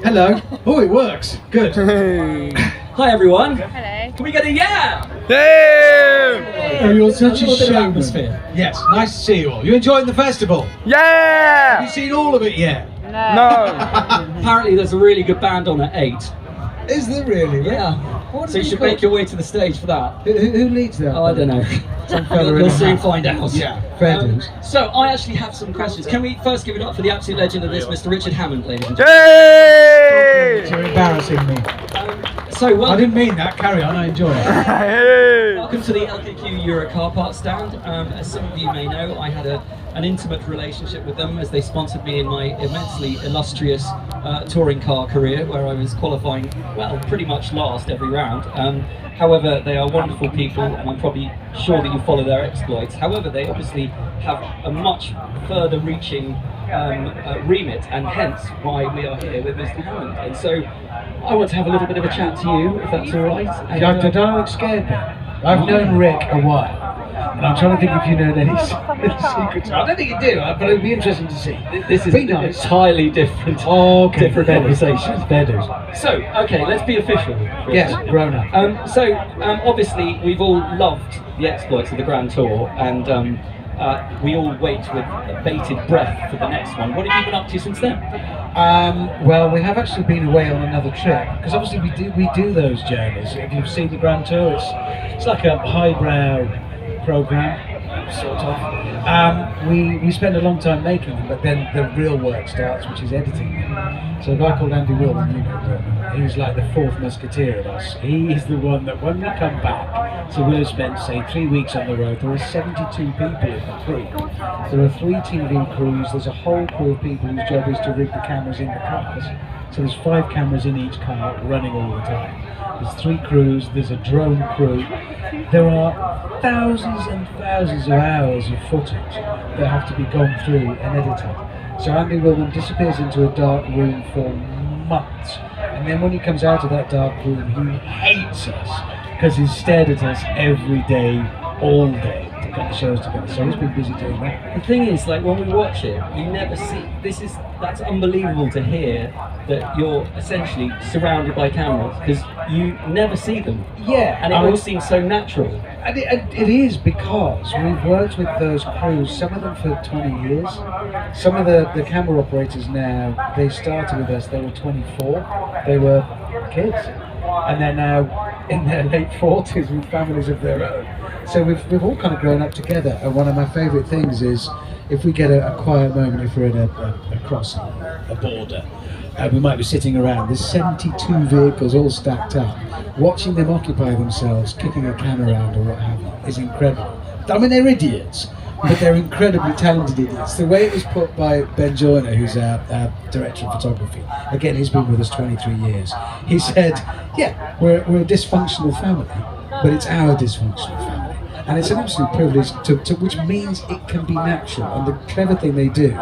Hello. Oh, it works. Good. Hi everyone. Hello. Can we get a yeah? Oh, you're such a little bit of showman. atmosphere. Yes, nice to see you all. You enjoying the festival? Have Yeah! you seen all of it yet? No! Apparently there's a really good band on at 8. Is there really? Yeah. What So you is it should called? make your way to the stage for that. Who leads that? Oh, I don't know. Some fella in You'll a soon hat. find out. Yeah, fair dues. So I actually have some questions. Can we first give it up for the absolute legend of this, Mr. Richard Hammond, ladies and gentlemen? Yay! You're embarrassing me. So I welcome. didn't mean that. Carry on. I enjoy it. Hey! Welcome to the LKQ Euro car park stand. As some of you may know, I had an intimate relationship with them as they sponsored me in my immensely illustrious touring car career, where I was qualifying, well, pretty much last every round. However, they are wonderful people, and I'm probably sure that you follow their exploits. However, they obviously have a much further reaching remit, and hence why we are here with Mr. Hammond. And so I want to have a little bit of a chat to you, if that's all right. And, Don't look scared me. I've known Rick a while, and I'm trying to think if you know any secrets. I don't think you do, but it'd be interesting to see. This is Be an nice. entirely different, Okay, different fair dues. conversation. Fair dues. So, okay, let's be official. Yes, grown up. Obviously, we've all loved the exploits of the Grand Tour, and we all wait with bated breath for the next one. What have you been up to since then? Well, we have actually been away on another trip, because obviously we do those journeys. If you've seen the Grand Tour, it's like a highbrow program, sort of. We spend a long time making them, but then the real work starts, which is editing them. So a guy called Andy Wilman, you know him, he's like the fourth musketeer of us. He is the one that when we come back, so we'll have spent, say, 3 weeks on the road. There are 72 people in the crew. There are 3 TV crews. There's a whole crew of people whose job is to rig the cameras in the cars. So there's 5 cameras in each car running all the time. There's 3 crews. There's a drone crew. There are thousands and thousands of hours of footage that have to be gone through and edited. So Andy Wilman disappears into a dark room for months, and then when he comes out of that dark room, he hates us because he's stared at us every day, all day, to get the shows together. So he's been busy doing that. The thing is, like, when we watch it, you never see. That's unbelievable to hear that you're essentially surrounded by cameras because you never see them. Yeah, And it all seems so natural. And it is because we've worked with those crews, some of them for 20 years. Some of the camera operators now, they started with us, they were 24, they were kids. And they're now in their late 40s with families of their own. So we've all kind of grown up together. And one of my favourite things is if we get a quiet moment, if we're at a crossing, a border, we might be sitting around, there's 72 vehicles all stacked up. Watching them occupy themselves, kicking a can around or what have you, is incredible. I mean, they're idiots, but they're incredibly talented idiots. The way it was put by Ben Joyner, who's our director of photography, again, he's been with us 23 years. He said, yeah, we're a dysfunctional family, but it's our dysfunctional family. And it's an absolute privilege, which means it can be natural. And the clever thing they do,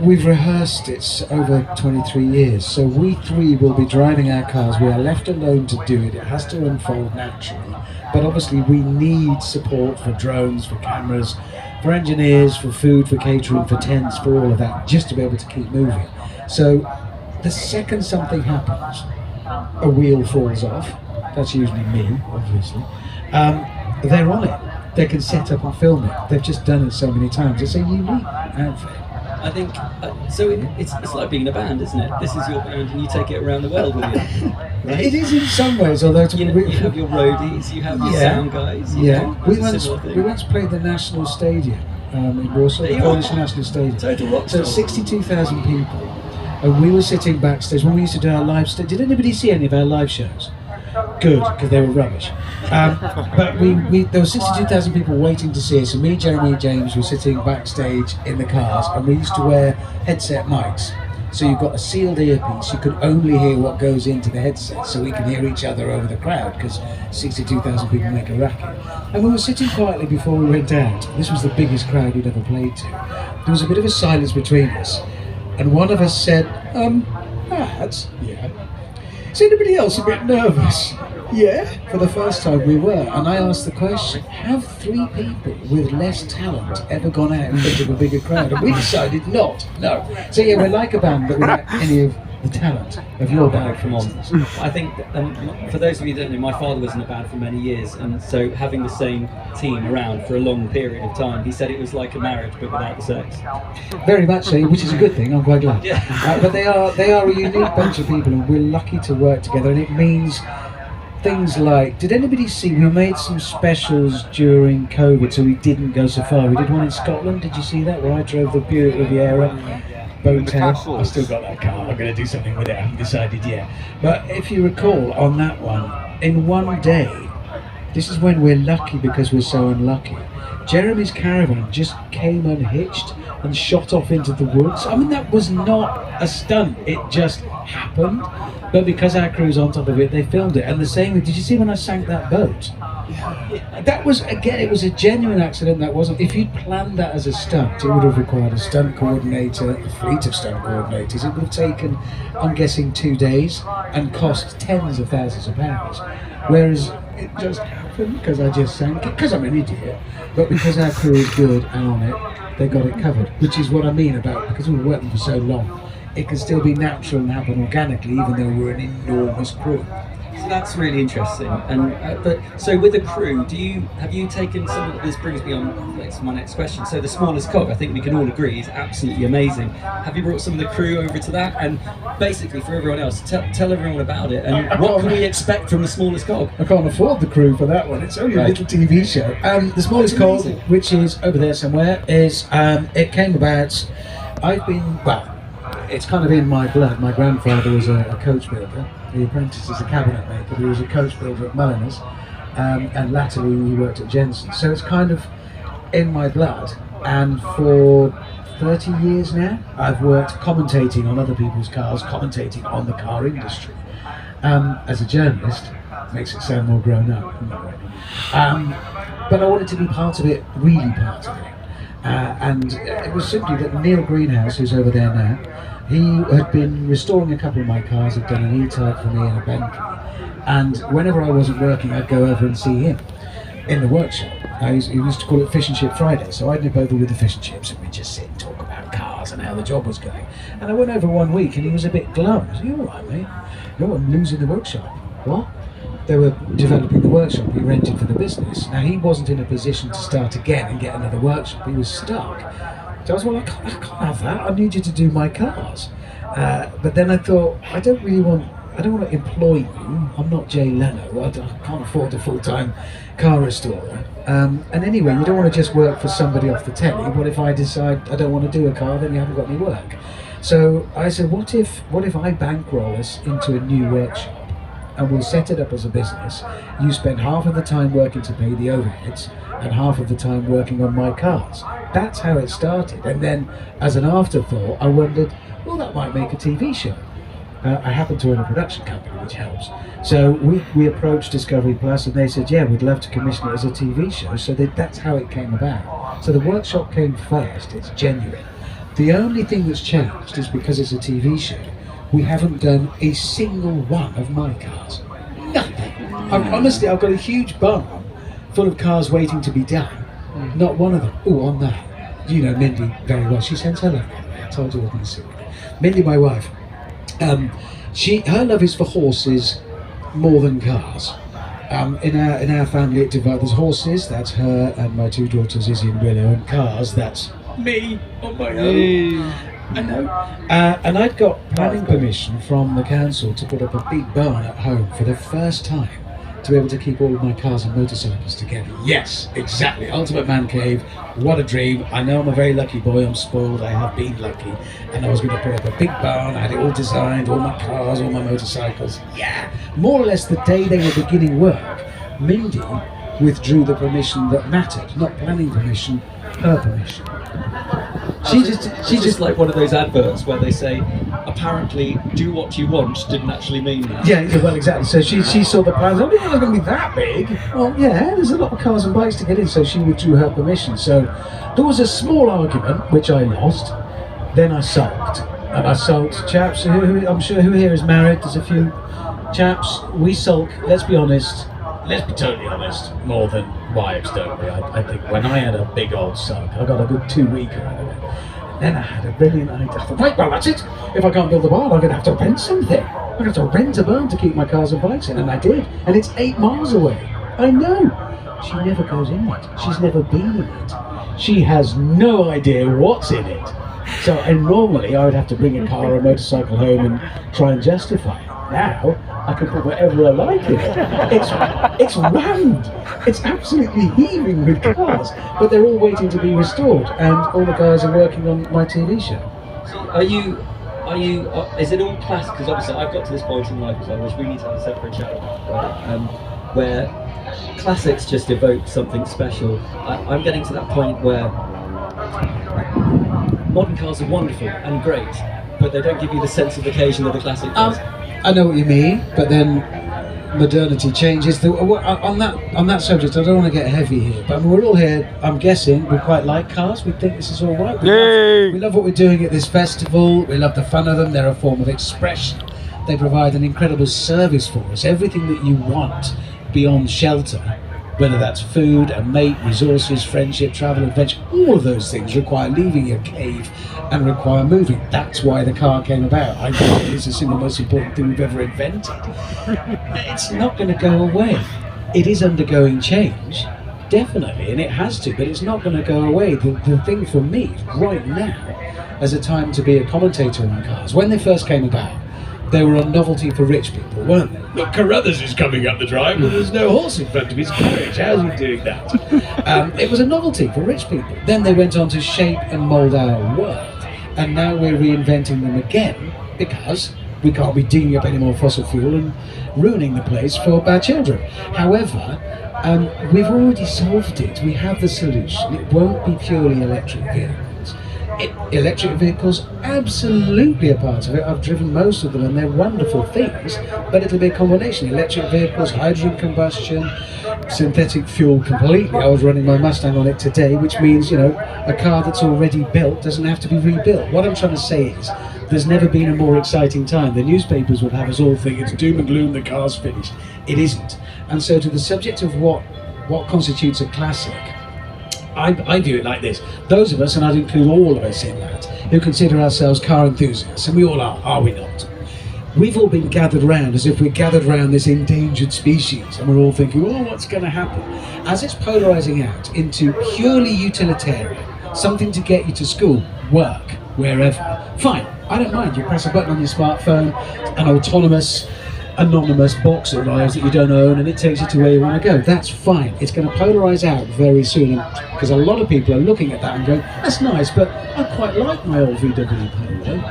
we've rehearsed it over 23 years, so we 3 will be driving our cars. We are left alone to do it. It has to unfold naturally. But obviously we need support for drones, for cameras, for engineers, for food, for catering, for tents, for all of that, just to be able to keep moving. So the second something happens, a wheel falls off, that's usually me, obviously, they're on it. They can set up and film it. They've just done it so many times. It's a unique outfit. I think it's like being in a band, isn't it? This is your band, and you take it around the world with you. Right? It is in some ways, although You have your roadies, you have your sound guys. We it's a once similar thing. we once played the National Stadium in Warsaw, There the you Polish are. National Stadium. Total rock So star. 62,000 people, and we were sitting backstage when we used to do our live. Did anybody see any of our live shows? Good, because they were rubbish. But there were 62,000 people waiting to see us, and me, Jeremy, James were sitting backstage in the cars, and we used to wear headset mics. So you've got a sealed earpiece, you could only hear what goes into the headset, so we can hear each other over the crowd, because 62,000 people make a racket. And we were sitting quietly before we went out. This was the biggest crowd we'd ever played to. There was a bit of a silence between us, and one of us said, lads, yeah, is anybody else a bit nervous? Yeah, for the first time we were, and I asked the question: have 3 people with less talent ever gone out in front of a bigger crowd? And we decided not. No. So yeah, we're like a band, but without any of the talent of your band. Come on. I think, for those of you who don't know, my father was in a band for many years, and so having the same team around for a long period of time, he said it was like a marriage but without the sex. Very much so, which is a good thing. I'm quite glad. Yeah. But they are a unique bunch of people, and we're lucky to work together. And it means things like, did anybody see? We made some specials during COVID, so we didn't go so far. We did one in Scotland. Did you see that? Where I drove the Buick Riviera. Boat out. I've still got that car. I'm going to do something with it. I haven't decided yet. But if you recall, on that one, in one day, this is when we're lucky because we're so unlucky. Jeremy's caravan just came unhitched and shot off into the woods. I mean, that was not a stunt. It just happened. But because our crew's on top of it, they filmed it. And the same, did you see when I sank that boat? That was, again, it was a genuine accident. That wasn't, if you'd planned that as a stunt, it would have required a stunt coordinator, a fleet of stunt coordinators. It would have taken, I'm guessing, 2 days and cost tens of thousands of pounds. Whereas it just happened because I just sank it, because I'm an idiot, but because our crew is good and on it, they got it covered, which is what I mean about, because we were working for so long, it can still be natural and happen organically, even though we're an enormous crew. So that's really interesting. And but so with the crew, have you taken some of this? Brings me on to my next question. So the smallest cog, I think we can all agree, is absolutely amazing. Have you brought some of the crew over to that? And basically, for everyone else, tell everyone about it. And what can we expect from the smallest cog? I can't afford the crew for that one. It's only a little TV show. The smallest cog, which is over there somewhere, is it came about. It's kind of in my blood. My grandfather was a coach builder. He apprenticed as a cabinet maker, but he was a coach builder at Mulliners, and latterly he worked at Jensen. So it's kind of in my blood. And for 30 years now, I've worked commentating on other people's cars, commentating on the car industry. As a journalist, makes it sound more grown up. But I wanted to be part of it, really part of it. And it was simply that Neil Greenhouse, who's over there now, he had been restoring a couple of my cars, had done an E-Type for me and a Bentley. And whenever I wasn't working, I'd go over and see him in the workshop. He used to call it Fish and Chip Friday, so I'd nip over with the fish and chips and we'd just sit and talk about cars and how the job was going. And I went over one week and he was a bit glum. I said, "You all right, mate? No, I'm losing the workshop." What? They were developing the workshop he rented for the business. Now he wasn't in a position to start again and get another workshop. He was stuck. So I was, well, I can't have that. I need you to do my cars. But then I thought, I don't want to employ you. I'm not Jay Leno. I can't afford a full-time car restorer. And anyway, you don't want to just work for somebody off the telly. What if I decide I don't want to do a car? Then you haven't got any work. So I said, what if I bankroll us into a new workshop? And we'll set it up as a business. You spend half of the time working to pay the overheads and half of the time working on my cars. That's how it started. And then as an afterthought, I wondered, well, that might make a TV show. I happen to own a production company, which helps. So we approached Discovery Plus and they said, yeah, we'd love to commission it as a TV show. So that's how it came about. So the workshop came first. It's genuine. The only thing that's changed is because it's a TV show, we haven't done a single one of my cars. Nothing. Honestly, I've got a huge barn full of cars waiting to be done. Not one of them. Oh, on that. You know Mindy very well. She sends her love, by the way. I told you I was going to see her. Mindy, my wife, her love is for horses more than cars. In our family, it divides. There's horses, that's her and my 2 daughters, Izzy and Willow, and cars, that's me on my own. I know. And I'd got planning permission from the council to put up a big barn at home for the first time to be able to keep all of my cars and motorcycles together. Yes, exactly. Ultimate man cave. What a dream. I know I'm a very lucky boy. I'm spoiled. I have been lucky. And I was going to put up a big barn. I had it all designed, all my cars, all my motorcycles. Yeah. More or less the day they were beginning work, Mindy withdrew the permission that mattered. Not planning permission, her permission. She just like one of those adverts where they say, apparently, do what you want didn't actually mean that. Yeah, well, exactly. So she saw the plans. I didn't think it was going to be that big. Well, yeah, there's a lot of cars and bikes to get in, so she withdrew her permission. So there was a small argument, which I lost. Then I sulked. And I sulked. Chaps, I'm sure who here is married? There's a few chaps, we sulk, let's be honest, let's be totally honest, more than wives, don't we? I think when I had a big old sulk, I got a good 2 week out of it. Then I had a brilliant idea. I thought, right, well, that's it. If I can't build a barn, I'm going to have to rent something. I'm going to have to rent a barn to keep my cars and bikes in, and I did. And it's 8 miles away. I know. She never goes in it. She's never been in it. She has no idea what's in it. So, and normally I would have to bring a car or a motorcycle home and try and justify it. Now, I can put whatever I like in it. It's rammed. It's absolutely heaving with cars, but they're all waiting to be restored, and all the guys are working on my TV show. Is it all classic? Because obviously I've got to this point in life as well, which we need to have a separate chat about, right? Where classics just evoke something special. I'm getting to that point where modern cars are wonderful and great, but they don't give you the sense of occasion that a classic does. I know what you mean, but then modernity changes. On that subject, I don't want to get heavy here, but I mean, we're all here, I'm guessing, we quite like cars. We think this is all right. We love what we're doing at this festival. We love the fun of them. They're a form of expression. They provide an incredible service for us. Everything that you want beyond shelter, whether that's food, a mate, resources, friendship, travel, adventure, all of those things require leaving your cave and require moving. That's why the car came about. I think it is the single most important thing we've ever invented. It's not going to go away. It is undergoing change, definitely, and it has to, but it's not going to go away. The thing for me right now, as a time to be a commentator on cars, when they first came about, they were a novelty for rich people, weren't they? Look, Carruthers is coming up the drive, but there's no horse in front of his carriage. How's he doing that? It was a novelty for rich people. Then they went on to shape and mould our world, and now we're reinventing them again because we can't be digging up any more fossil fuel and ruining the place for our children. However, we've already solved it. We have the solution. It won't be purely electric vehicles. Electric vehicles, absolutely a part of it. I've driven most of them and they're wonderful things, but it'll be a combination. Electric vehicles, hydrogen combustion, synthetic fuel completely. I was running my Mustang on it today, which means, you know, a car that's already built doesn't have to be rebuilt. What I'm trying to say is, there's never been a more exciting time. The newspapers would have us all think it's doom and gloom, the car's finished. It isn't. And so to the subject of what constitutes a classic, I view it like this. Those of us, and I'd include all of us in that, who consider ourselves car enthusiasts, and we all are we not? We've all been gathered round as if we're gathered round this endangered species, and we're all thinking, oh, what's going to happen? As it's polarising out into purely utilitarian, something to get you to school, work, wherever, fine, I don't mind. You press a button on your smartphone, an autonomous, anonymous box arrives that you don't own, and it takes you to where you want to go. That's fine. It's going to polarise out very soon, because a lot of people are looking at that and going, that's nice, but I quite like my old VW Polo.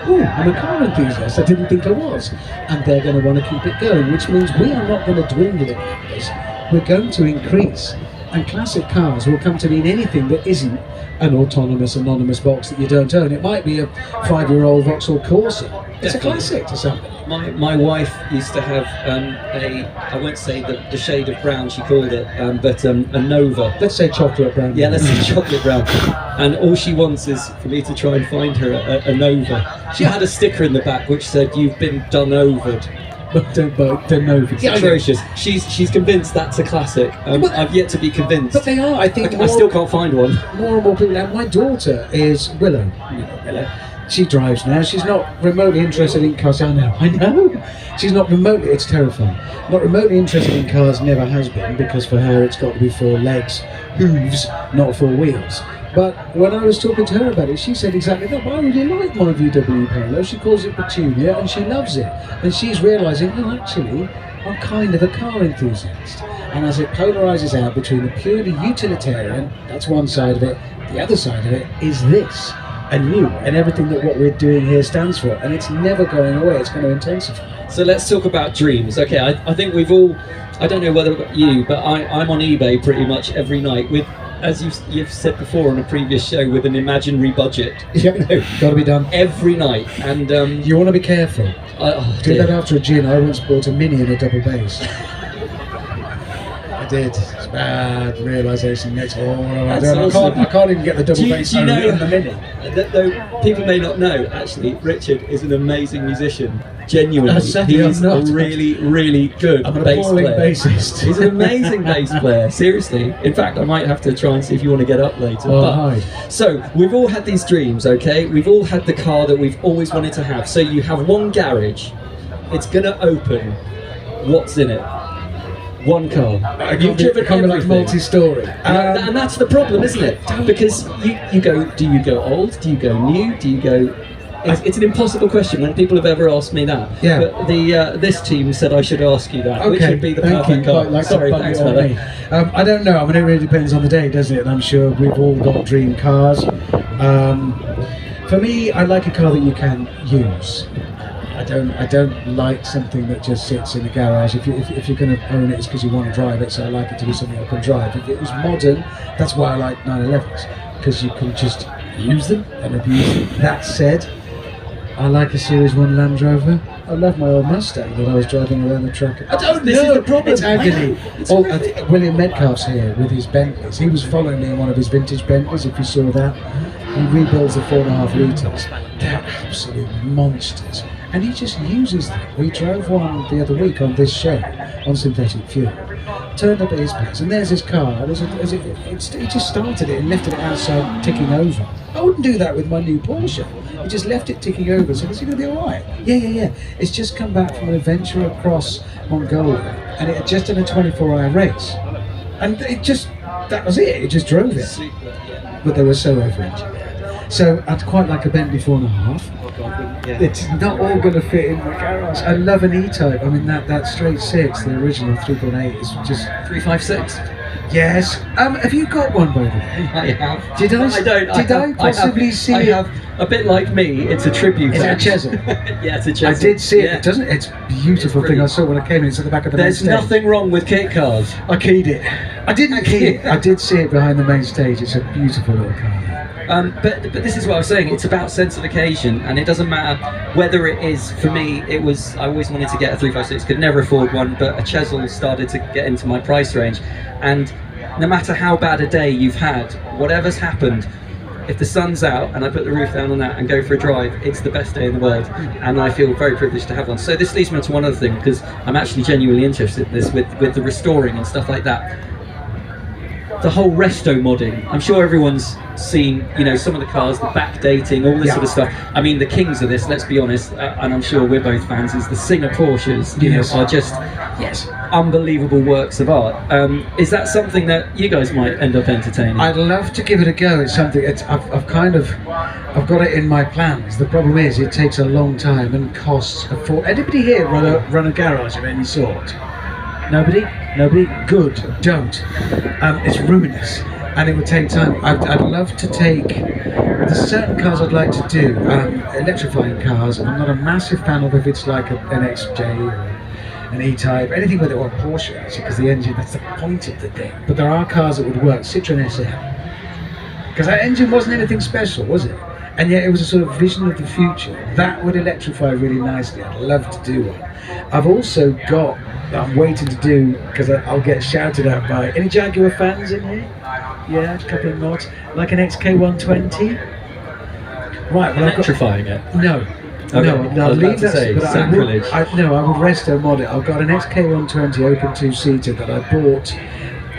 Ooh, I'm a car enthusiast. I didn't think I was. And they're going to want to keep it going, which means we are not going to dwindle in numbers. We're going to increase. And classic cars will come to mean anything that isn't an autonomous, anonymous box that you don't own. It might be a 5-year-old Vauxhall Corsa. It's a classic to somebody. My wife used to have I won't say the shade of brown she called it, but a Nova. Let's say chocolate brown. Yeah, let's say chocolate brown. And all she wants is for me to try and find her a Nova. She had a sticker in the back which said, "You've been done overed." Don't know. Yeah, atrocious. She's convinced that's a classic. I've yet to be convinced. But they are. I think I still can't find one. More and more people. And my daughter is Willow. You know Willow. She drives now. She's not remotely interested in cars. I know. She's not remotely. It's terrifying. Not remotely interested in cars. Never has been, because for her it's got to be 4 legs, hooves, not 4 wheels. But when I was talking to her about it, she said exactly that. Why would you like my VW Polo? She calls it Petunia and she loves it. And she's realising, oh, actually, I'm kind of a car enthusiast. And as it polarises out between the purely utilitarian, that's one side of it, the other side of it is this, and you, and everything that what we're doing here stands for. And it's never going away, it's going to intensify. So let's talk about dreams. Okay, I think we've all, I don't know whether you, but I'm on eBay pretty much every night with, as you've said before on a previous show, with an imaginary budget. Yep, got to be done. Every night. And you want to be careful. Do that after a gin. I once bought a Mini in a double bass. I did. It's bad realisation next door. I can't even get the double bass you know, in the Mini. Though people may not know, actually, Richard is an amazing musician. Genuinely, Sadly, he's I'm not. a really good I'm an bass appalling player. bassist. He's an amazing bass player, seriously. In fact, I might have to try and see if you want to get up later. Oh, But- hi. So, we've all had these dreams, okay? We've all had the car that we've always wanted to have. So you have one garage, it's gonna open. What's in it? One car. You've driven Kind of like everything. multi-story. And that's the problem, isn't it? Because you go, do you go old? Do you go new? Do you go... It's an impossible question when people have ever asked me that. Yeah. But this team said I should ask you that. Which Okay, would be the thank perfect you. car? Quite like to Sorry, bug thanks, it on fella. me. I don't know. I mean, it really depends on the day, doesn't it? And I'm sure we've all got dream cars. For me, I like a car that you can use. I don't like something that just sits in a garage. If you're going to own it, it's because you want to drive it. So I like it to be something I can drive. If it was modern, that's why I like 911s, because you can just use them and abuse them. That said, I like a Series 1 Land Rover. I love my old Mustang that I was driving around the track. I don't This is the problem. It's agony. It's Oh, horrific. William Metcalf's here with his Bentleys. He was following me in one of his vintage Bentleys, if you saw that. He rebuilds the 4.5 litres. They're absolute monsters. And he just uses them. We drove one the other week on this show, on synthetic fuel. Turned up at his place, and there's his car. And he just started it and left it outside ticking over. I wouldn't do that with my new Porsche. He just left it ticking over, so is he going to be alright? Yeah. It's just come back from an adventure across Mongolia, and it had just done a 24-hour race. And that was it, it just drove it. But they were so over-engineered. So I'd quite like a Bentley 4.5. It's not all going to fit in my garage. I love an E-Type. I mean, that straight 6, the original 3.8, is just... 356. Yes. Have you got one, by the way? I have. Did I? I don't. Did I possibly see I it? have. A bit like me, it's a tribute. Is it a act. Chesil? Yeah, it's a Chesil. I did see it. Yeah. It doesn't. It's a beautiful It's thing. I brilliant. saw when I came in. It's at the back of the There's main stage. nothing wrong with kit cars. I keyed it. I didn't key it. I did see it behind the main stage. It's a beautiful little car. But this is what I was saying. It's about sense of occasion, and it doesn't matter whether it is. For me, it was. I always wanted to get a 356. Could never afford one, but a Chesil started to get into my price range, and no matter how bad a day you've had, whatever's happened, if the sun's out and I put the roof down on that and go for a drive, it's the best day in the world, and I feel very privileged to have one. So this leads me on to one other thing, because I'm actually genuinely interested in this with the restoring and stuff like that. The whole resto modding. I'm sure everyone's seen, some of the cars, the backdating, all this sort of stuff. I mean, the kings of this, let's be honest, and I'm sure we're both fans, is the Singer Porsches. Yes. Are just unbelievable works of art. Is that something that you guys might end up entertaining? I'd love to give it a go. It's something. I've got it in my plans. The problem is, it takes a long time and costs a fortune. Anybody here run a garage of any sort? Nobody? Good. Don't. It's ruinous, and it would take time. I'd love to take. There's certain cars I'd like to do. Electrifying cars. I'm not a massive fan of if it's like an XJ or an E-Type, anything with it, or a Porsche actually, because the engine, that's the point of the thing. But there are cars that would work. Citroen SM. Because that engine wasn't anything special, was it? And yet it was a sort of vision of the future. That would electrify really nicely. I'd love to do one. I've also got, I'm waiting to do, because I'll get shouted at by, any Jaguar fans in here? Yeah, a couple of nods. Like an XK120? Right, well, Electrifying it. No. Okay, No, I was I'll about leave to that. say, But sacrilege. I would resto mod it. I've got an XK120 open two-seater that I bought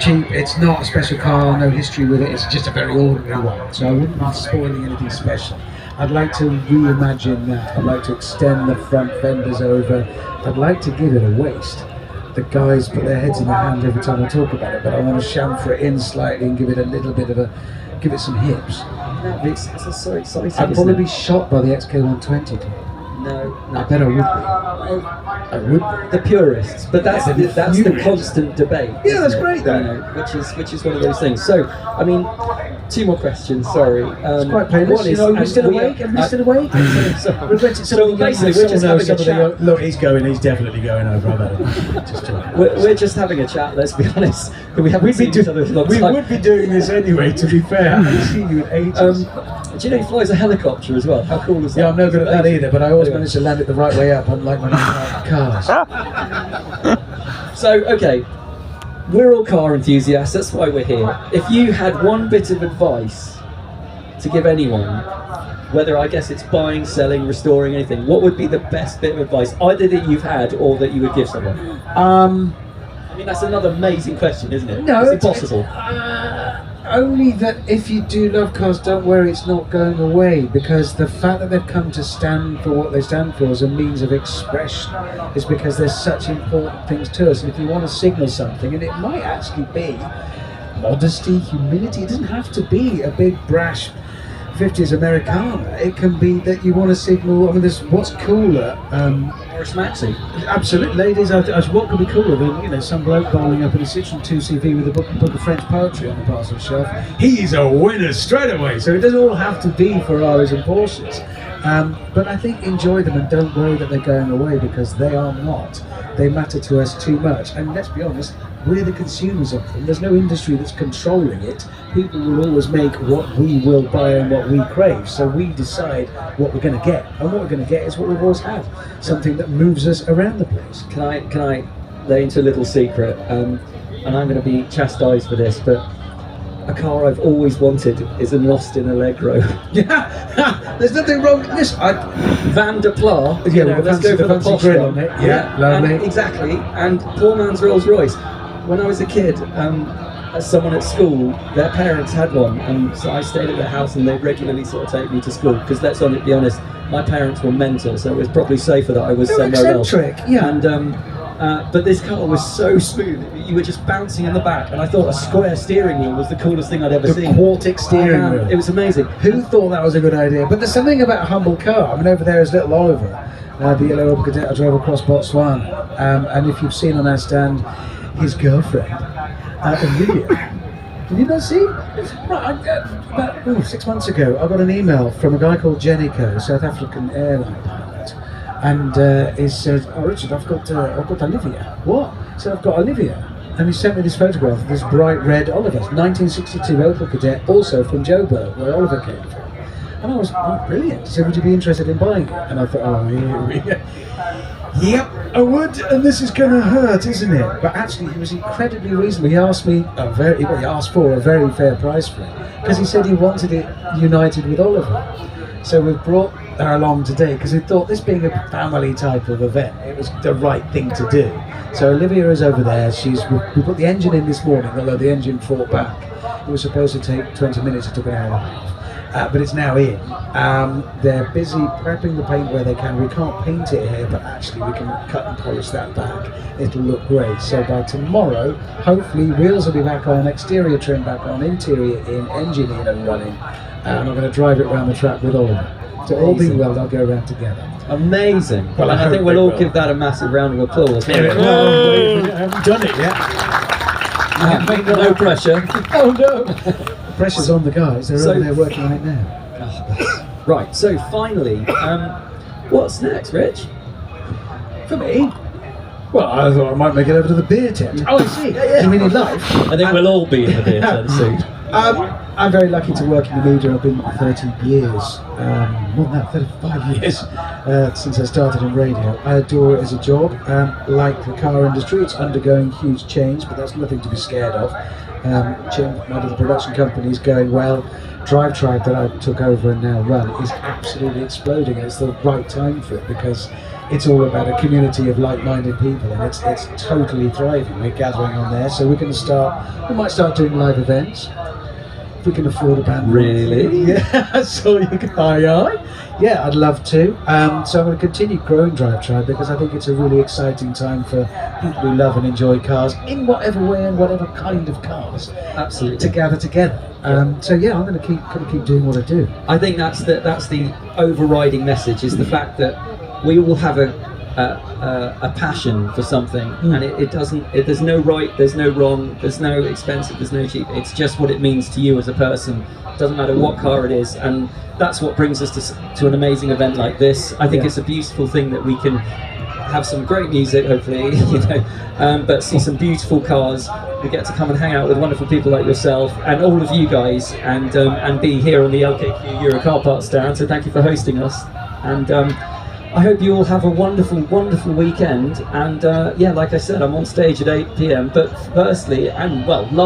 cheap. It's not a special car, no history with it. It's just a very ordinary one. So I wouldn't be spoiling anything special. I'd like to reimagine that. I'd like to extend the front fenders over. I'd like to give it a waist. The guys put their heads in their hand every time I talk about it, but I want to chamfer it in slightly and give it a little bit of give it some hips. It's so exciting. I'd probably be shot by the XK120. No. I bet I would be. I would be. The purists, but that's Yeah, the furious. constant debate. Yeah, that's isn't it? great, though. Which is one of those things. So, I mean, two more questions. Sorry. It's quite painless. Are we still awake? Are we still awake? So basically, we're just having a chat. Look, he's definitely going over. I've just talking. We're just having a chat. Let's be honest. We haven't seen each other for a long We time. would be doing this anyway, to be fair. I haven't seen you in ages. Do you know he flies a helicopter as well? How cool is that? Yeah, I'm no good at that either, but I always Anyway. manage to land it the right way up, unlike my cars. So, okay, we're all car enthusiasts, that's why we're here. If you had one bit of advice to give anyone, whether I guess it's buying, selling, restoring, anything, what would be the best bit of advice, either that you've had or that you would give someone? I mean, that's another amazing question, isn't it? No, it's impossible. Only that if you do love cars, don't worry, it's not going away, because the fact that they've come to stand for what they stand for as a means of expression is because they're such important things to us. And if you want to signal something, and it might actually be modesty, humility, it doesn't have to be a big brash 50s Americana. It can be that you want to signal, I mean, there's what's cooler. Morris Maxey. Absolutely, ladies, what could be cooler than, some bloke bowling up in a Citroen 2CV with a book of French poetry on the parcel shelf? He's a winner straight away. So it doesn't all have to be Ferraris and Porsches. But I think enjoy them and don't worry that they're going away, because they are not. They matter to us too much. And let's be honest, we're the consumers of them. There's no industry that's controlling it. People will always make what we will buy and what we crave. So we decide what we're going to get. And what we're going to get is what we've always had. Something that moves us around the place. Can I lay into a little secret? And I'm going to be chastised for this, but a car I've always wanted is an Austin Allegro. Yeah, there's nothing wrong with this. Van der Pla. Yeah, let's go for the posh grill one. on it. Yeah, lovely. And exactly. And poor man's Rolls Royce. When I was a kid, as someone at school, their parents had one, and so I stayed at their house, and they regularly sort of take me to school, because let's be honest, my parents were mental, so it was probably safer that I was somewhere else. Yeah. And but this car was so smooth, you were just bouncing in the back, and I thought a square steering wheel was the coolest thing I'd ever seen. The Quartic steering wheel. It was amazing. Who thought that was a good idea? But there's something about a humble car. I mean, over there is little Oliver, the yellow Opel Kadett I drove across Botswana, and if you've seen on our stand, his girlfriend, Olivia. Did you not see? Right, about 6 months ago, I got an email from a guy called Jenico, South African airline pilot, and he said, "Oh, Richard, I've got Olivia." What? He said, "I've got Olivia," and he sent me this photograph of this bright red Oliver, 1962 Opel Kadett, also from Joburg, where Oliver came from. And I was, brilliant. He said, "Would you be interested in buying it?" And I thought, oh, here we go. Yep, I would, and this is going to hurt, isn't it? But actually, he was incredibly reasonable. He asked me he asked for a very fair price for it, because he said he wanted it united with Oliver. So we've brought her along today, because we thought, this being a family type of event, it was the right thing to do. So Olivia is over there. We put the engine in this morning, although the engine fought back. It was supposed to take 20 minutes, it took an hour and a half. But it's now in. They're busy prepping the paint where they can. We can't paint it here, but actually we can cut and polish that back. It'll look great. So by tomorrow, hopefully, wheels will be back on, exterior trim back on, interior in, engine in and running. And I'm going to drive it around the track with Oliver. So all being well, they'll go around together. Amazing. Well, I think we'll all give that a massive round of applause. Well, we haven't done it yet. No pressure. Oh no! The pressure's on the guys. They're over there working on it now. Right. So finally, what's next, Rich? For me? Well, I thought I might make it over to the beer tent. Oh, I see. You mean in life? I think we'll all be in the beer tent soon. I'm very lucky to work in the media. I've been 30 years, 35 years since I started in radio. I adore it as a job. Like the car industry, it's undergoing huge change, but that's nothing to be scared of. One of the production companies going well. Drive Tribe that I took over and now run is absolutely exploding, and it's the right time for it, because it's all about a community of like-minded people, and it's totally thriving. We're gathering on there, so we might start doing live events if we can afford a band. Really? Yeah, so you can aye. Yeah, I'd love to. So I'm going to continue growing Drive Tribe, because I think it's a really exciting time for people who love and enjoy cars in whatever way and whatever kind of cars. Absolutely. To gather together. So yeah, I'm going to keep doing what I do. I think that's the overriding message, is the fact that we all have a passion for something, and there's no right, there's no wrong, there's no expensive, there's no cheap. It's just what it means to you as a person. Doesn't matter what car it is, and that's what brings us to an amazing event like this. I think it's a beautiful thing that we can have some great music, hopefully, but see some beautiful cars. We get to come and hang out with wonderful people like yourself and all of you guys, and be here on the LKQ Euro Car Parts stand. So thank you for hosting us, and I hope you all have a wonderful, wonderful weekend. And like I said, I'm on stage at 8 p.m. But firstly, and lastly,